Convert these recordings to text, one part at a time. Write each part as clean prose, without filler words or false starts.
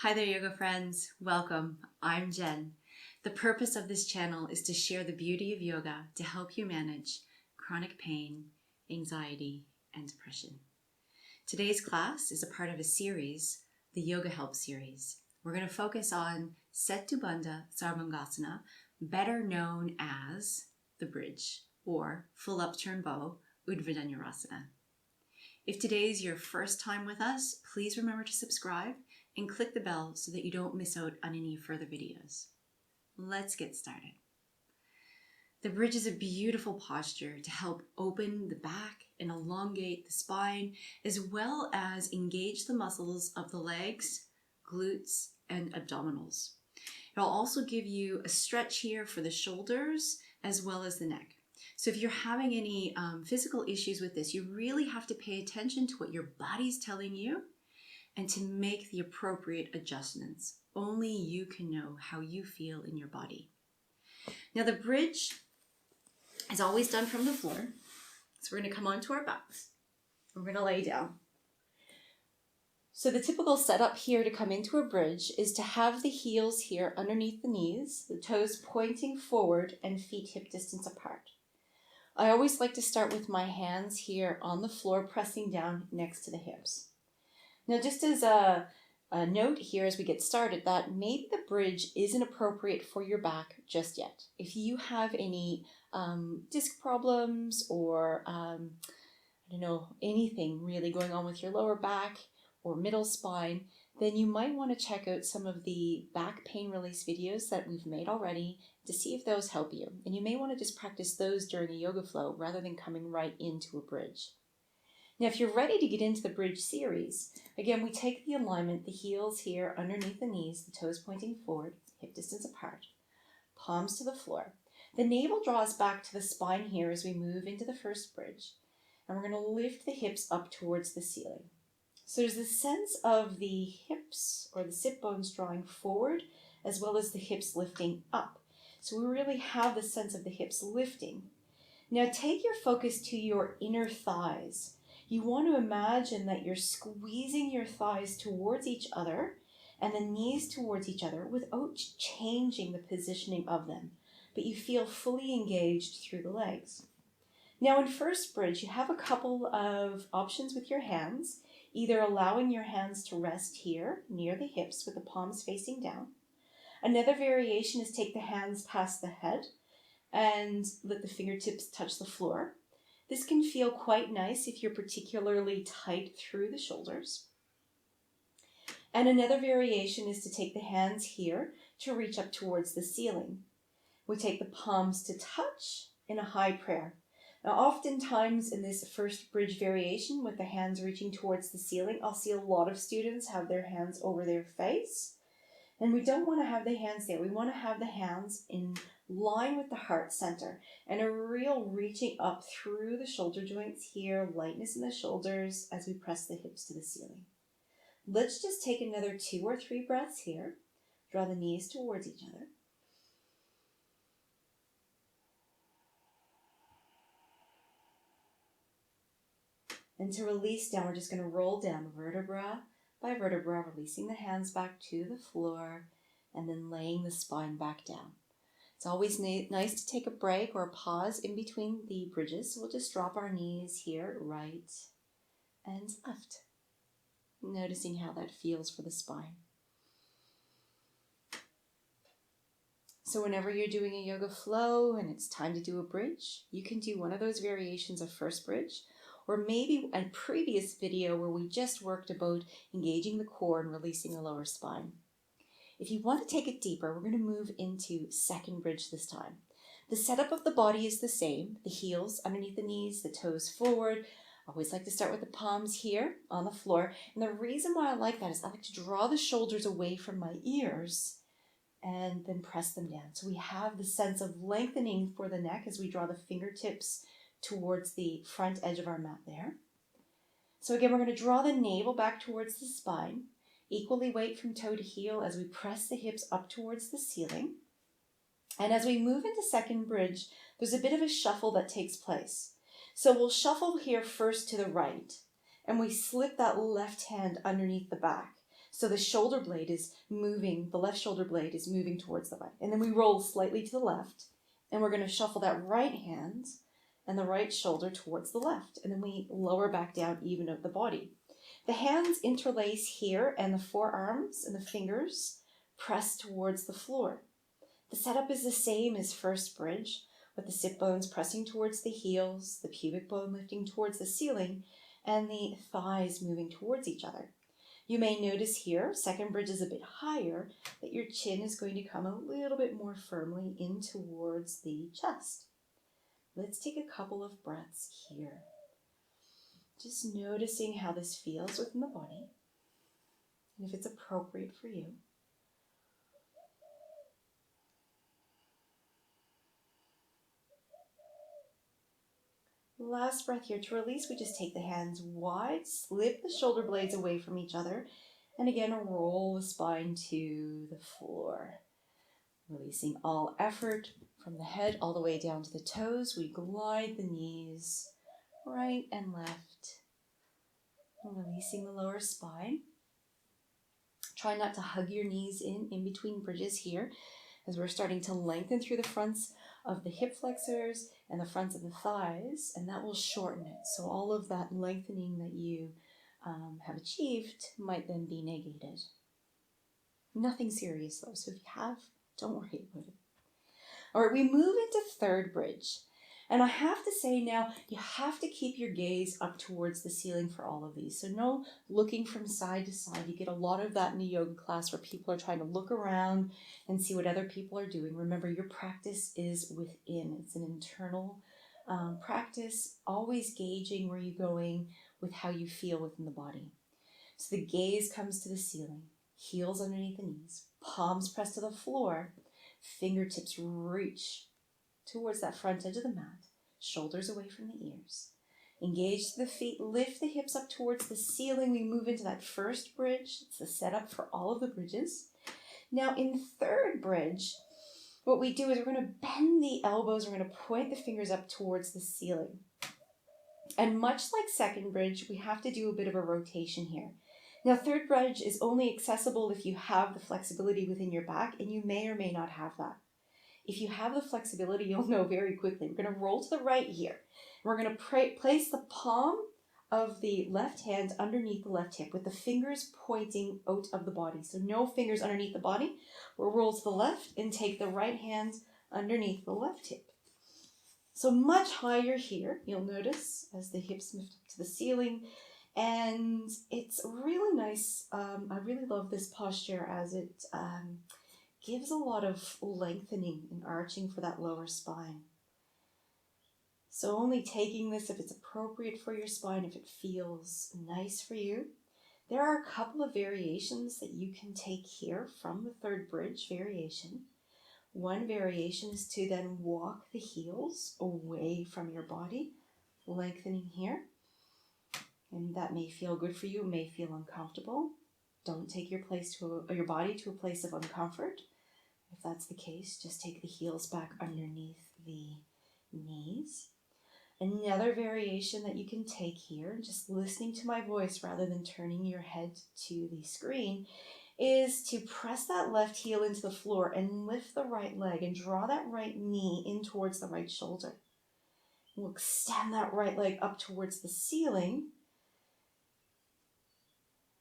Hi there, yoga friends. Welcome. I'm Jen. The purpose of this channel is to share the beauty of yoga to help you manage chronic pain, anxiety, and depression. Today's class is a part of a series, the Yoga Help series. We're going to focus on Setu Bandhasana Sarvangasana, better known as the bridge or full upturn bow, Udvadanurasana. If today is your first time with us, please remember to subscribe and click the bell so that you don't miss out on any further videos. Let's get started. The bridge is a beautiful posture to help open the back and elongate the spine, as well as engage the muscles of the legs, glutes, and abdominals. It'll also give you a stretch here for the shoulders as well as the neck. So if you're having any physical issues with this, you really have to pay attention to what your body's telling you and to make the appropriate adjustments. Only you can know how you feel in your body. Now the bridge is always done from the floor. So we're going to come onto our backs. We're going to lay down. So the typical setup here to come into a bridge is to have the heels here underneath the knees, the toes pointing forward and feet hip distance apart. I always like to start with my hands here on the floor, pressing down next to the hips. Now, just as a note here as we get started, that maybe the bridge isn't appropriate for your back just yet. If you have any disc problems or, anything really going on with your lower back or middle spine, then you might want to check out some of the back pain release videos that we've made already to see if those help you. And you may want to just practice those during a yoga flow rather than coming right into a bridge. Now, if you're ready to get into the bridge series, again, we take the alignment, the heels here underneath the knees, the toes pointing forward, hip distance apart, palms to the floor. The navel draws back to the spine here as we move into the first bridge. And we're going to lift the hips up towards the ceiling. So there's this sense of the hips or the sit bones drawing forward as well as the hips lifting up. So we really have the sense of the hips lifting. Now take your focus to your inner thighs. You want to imagine that you're squeezing your thighs towards each other and the knees towards each other without changing the positioning of them, but you feel fully engaged through the legs. Now in first bridge, you have a couple of options with your hands, either allowing your hands to rest here near the hips with the palms facing down. Another variation is take the hands past the head and let the fingertips touch the floor. This can feel quite nice if you're particularly tight through the shoulders. And another variation is to take the hands here to reach up towards the ceiling. We take the palms to touch in a high prayer. Now, oftentimes in this first bridge variation with the hands reaching towards the ceiling, I'll see a lot of students have their hands over their face. And we don't want to have the hands there. We want to have the hands in line with the heart center and a real reaching up through the shoulder joints here, lightness in the shoulders as we press the hips to the ceiling. Let's just take another 2 or 3 breaths here. Draw the knees towards each other. And to release down, we're just going to roll down vertebra by vertebra, releasing the hands back to the floor and then laying the spine back down. It's always nice to take a break or a pause in between the bridges. So we'll just drop our knees here, right and left. Noticing how that feels for the spine. So whenever you're doing a yoga flow and it's time to do a bridge, you can do one of those variations of first bridge, or maybe a previous video where we just worked about engaging the core and releasing the lower spine. If you want to take it deeper, we're going to move into second bridge this time. The setup of the body is the same. The heels underneath the knees, the toes forward. I always like to start with the palms here on the floor. And the reason why I like that is I like to draw the shoulders away from my ears and then press them down. So we have the sense of lengthening for the neck as we draw the fingertips towards the front edge of our mat there. So again, we're going to draw the navel back towards the spine. Equally weight from toe to heel as we press the hips up towards the ceiling. And as we move into second bridge, there's a bit of a shuffle that takes place. So we'll shuffle here first to the right, and we slip that left hand underneath the back. So the shoulder blade is moving, the left shoulder blade is moving towards the right. And then we roll slightly to the left, and we're going to shuffle that right hand and the right shoulder towards the left. And then we lower back down even of the body. The hands interlace here, and the forearms and the fingers press towards the floor. The setup is the same as first bridge, with the sit bones pressing towards the heels, the pubic bone lifting towards the ceiling, and the thighs moving towards each other. You may notice here, second bridge is a bit higher, that your chin is going to come a little bit more firmly in towards the chest. Let's take a couple of breaths here. Just noticing how this feels within the body, and if it's appropriate for you. Last breath here. To release, we just take the hands wide, slip the shoulder blades away from each other, and again, roll the spine to the floor. Releasing all effort from the head all the way down to the toes. We glide the knees right and left. Releasing the lower spine. Try not to hug your knees in between bridges here, as we're starting to lengthen through the fronts of the hip flexors and the fronts of the thighs, and that will shorten it. So all of that lengthening that you have achieved might then be negated. Nothing serious though, so if you have, don't worry about it. All right, we move into third bridge. And I have to say now, you have to keep your gaze up towards the ceiling for all of these. So no looking from side to side. You get a lot of that in a yoga class where people are trying to look around and see what other people are doing. Remember, your practice is within. It's an internal practice, always gauging where you're going with how you feel within the body. So the gaze comes to the ceiling, heels underneath the knees, palms pressed to the floor, fingertips reach towards that front edge of the mat, shoulders away from the ears. Engage the feet, lift the hips up towards the ceiling. We move into that first bridge. It's the setup for all of the bridges. Now in third bridge, what we do is we're going to bend the elbows. We're going to point the fingers up towards the ceiling. And much like second bridge, we have to do a bit of a rotation here. Now third bridge is only accessible if you have the flexibility within your back, and you may or may not have that. If you have the flexibility, you'll know very quickly. We're going to roll to the right here. We're going to place the palm of the left hand underneath the left hip with the fingers pointing out of the body. So no fingers underneath the body. We'll roll to the left and take the right hand underneath the left hip. So much higher here, you'll notice, as the hips move up to the ceiling. And it's really nice. I really love this posture as it gives a lot of lengthening and arching for that lower spine. So only taking this if it's appropriate for your spine, if it feels nice for you. There are a couple of variations that you can take here from the third bridge variation. One variation is to then walk the heels away from your body, lengthening here. And that may feel good for you, may feel uncomfortable. Don't take your body to a place of uncomfort. If that's the case, just take the heels back underneath the knees. Another variation that you can take here, just listening to my voice rather than turning your head to the screen, is to press that left heel into the floor and lift the right leg and draw that right knee in towards the right shoulder. We'll extend that right leg up towards the ceiling.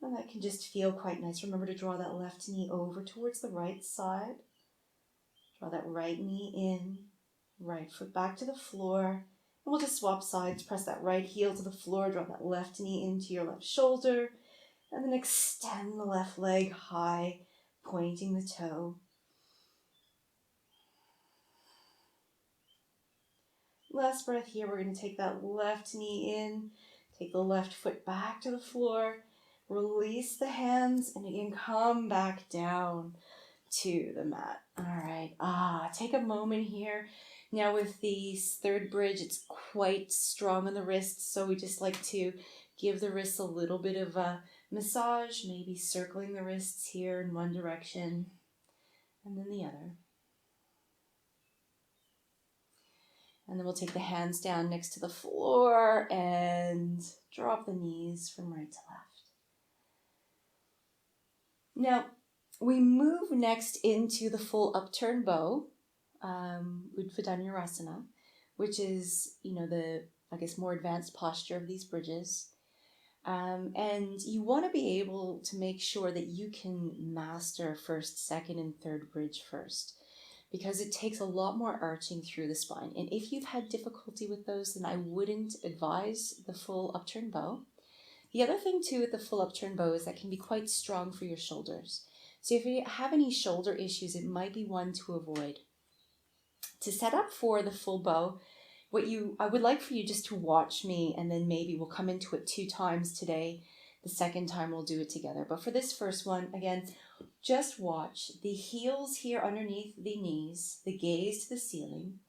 And that can just feel quite nice. Remember to draw that left knee over towards the right side. Draw that right knee in, right foot back to the floor. And we'll just swap sides. Press that right heel to the floor. Draw that left knee into your left shoulder. And then extend the left leg high, pointing the toe. Last breath here. We're going to take that left knee in. Take the left foot back to the floor. Release the hands. And again, come back down to the mat. All right. Take a moment here. Now with the third bridge, it's quite strong on the wrists, so we just like to give the wrists a little bit of a massage, maybe circling the wrists here in one direction and then the other. And then we'll take the hands down next to the floor and drop the knees from right to left. Now, we move next into the full upturn bow, Udvadanurasana, which is, the, more advanced posture of these bridges. And you want to be able to make sure that you can master first, second, and third bridge first, because it takes a lot more arching through the spine. And if you've had difficulty with those, then I wouldn't advise the full upturn bow. The other thing too with the full upturn bow is that can be quite strong for your shoulders. So if you have any shoulder issues, it might be one to avoid. To set up for the full bow, I would like for you just to watch me, and then maybe we'll come into it 2 times today. The second time we'll do it together. But for this first one, again, just watch the heels here underneath the knees, the gaze to the ceiling.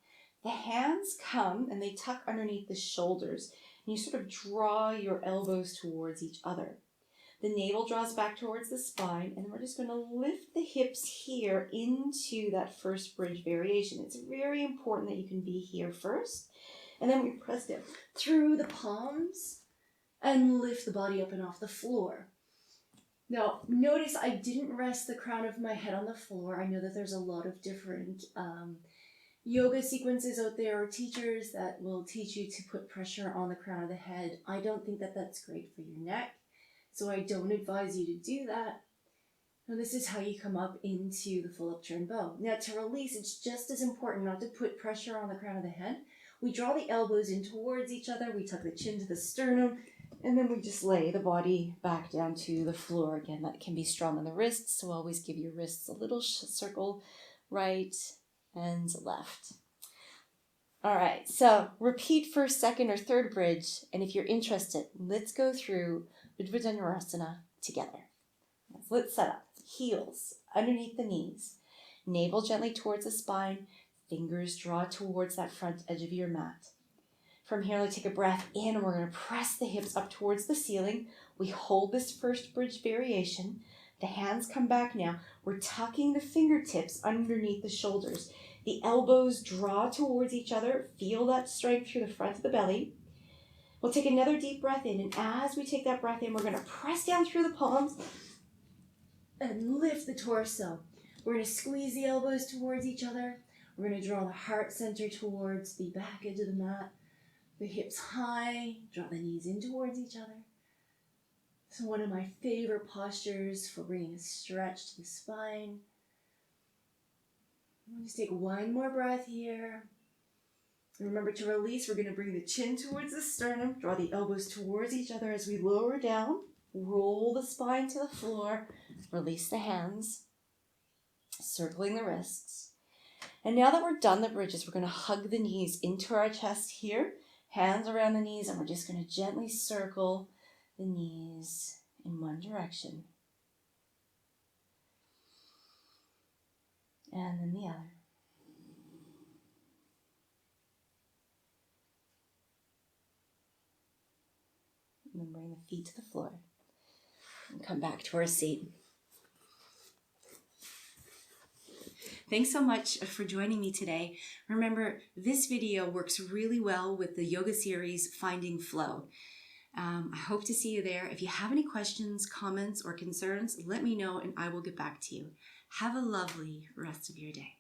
The hands come and they tuck underneath the shoulders. And you sort of draw your elbows towards each other. The navel draws back towards the spine, and we're just going to lift the hips here into that first bridge variation. It's very important that you can be here first. And then we press down through the palms and lift the body up and off the floor. Now, notice I didn't rest the crown of my head on the floor. I know that there's a lot of different yoga sequences out there, or teachers that will teach you to put pressure on the crown of the head. I don't think that that's great for your neck, so I don't advise you to do that. Now, this is how you come up into the full upturn bow. Now, to release, it's just as important not to put pressure on the crown of the head. We draw the elbows in towards each other, we tuck the chin to the sternum, and then we just lay the body back down to the floor. Again, that can be strong on the wrists, so always give your wrists a little circle, right and left. All right, so repeat first, second, or third bridge, and if you're interested, let's go through Udvadanurasana together. Let's set up. Heels underneath the knees, navel gently towards the spine, fingers draw towards that front edge of your mat. From here, let's take a breath in, and we're going to press the hips up towards the ceiling. We hold this first bridge variation. The hands come back now. We're tucking the fingertips underneath the shoulders. The elbows draw towards each other. Feel that strength through the front of the belly. We'll take another deep breath in, and as we take that breath in, we're going to press down through the palms and lift the torso. We're going to squeeze the elbows towards each other. We're going to draw the heart center towards the back edge of the mat. The hips high, draw the knees in towards each other. So one of my favorite postures for bringing a stretch to the spine. We'll just take one more breath here. And remember to release. We're going to bring the chin towards the sternum, draw the elbows towards each other as we lower down, roll the spine to the floor, release the hands, circling the wrists. And now that we're done the bridges, we're going to hug the knees into our chest here. Hands around the knees, and we're just going to gently circle the knees in one direction. And then the other. And then bring the feet to the floor. And come back to our seat. Thanks so much for joining me today. Remember, this video works really well with the yoga series Finding Flow. I hope to see you there. If you have any questions, comments, or concerns, let me know and I will get back to you. Have a lovely rest of your day.